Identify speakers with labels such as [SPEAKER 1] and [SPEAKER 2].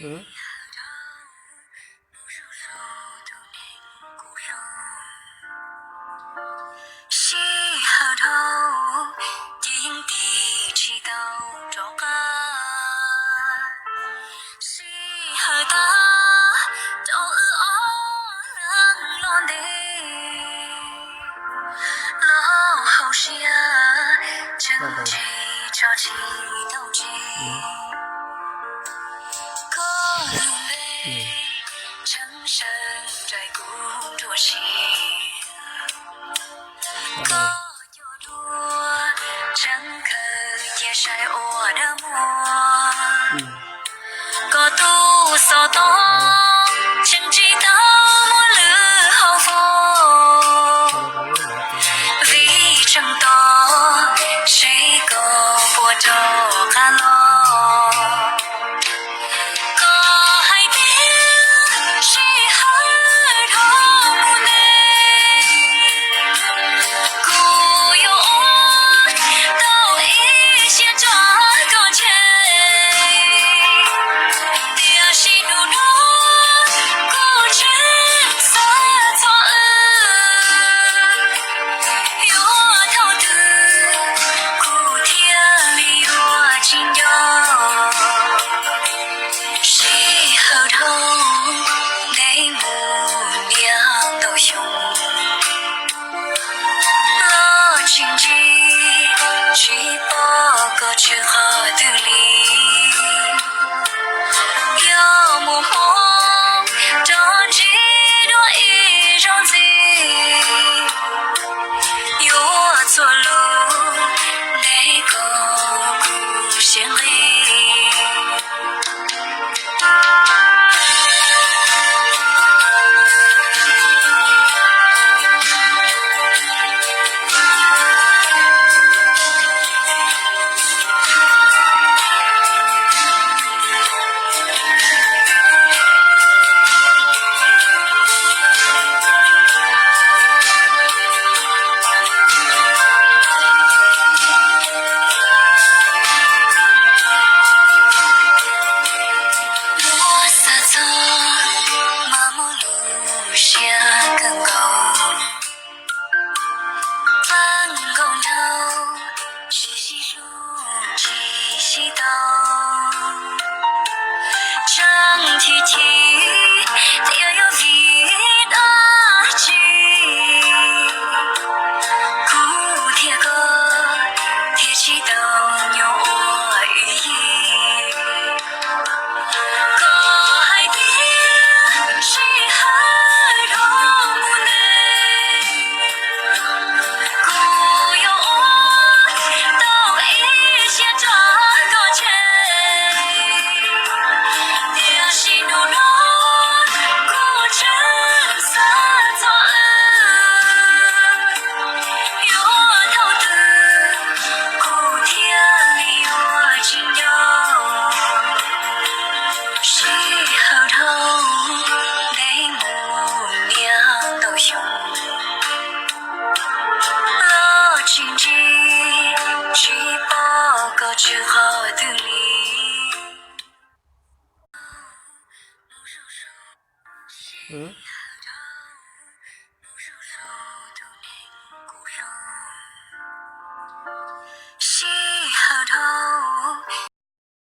[SPEAKER 1] 嗯，
[SPEAKER 2] 西河头，顶地起到中间，西河大，都哦冷冷的，老后下，正气朝气斗气，歌咏悲，正身在古着西。歌有多，真可也晒我的梦。歌都骚动，请记得我了好风。为争夺，谁个波头看落？歌海边，谁海头内？古有都一些抓个钱，dia si nuno古镇色错有头的古天里有情有，谁后头给母娘都凶。老亲戚去报告去好的里，要么梦着几多一张嘴，有我错路那个故乡里。我撒错，麻木路下更高，翻工头，学习书，气息道，整体体，也有一大句，古铁歌，铁器都有我语义。歌海边，谁海头内？古有都一些抓个钱dia si nuno古镇色错有头的古天里有情有，谁后头给母娘都凶。老亲戚去报告去好的里。
[SPEAKER 1] 嗯。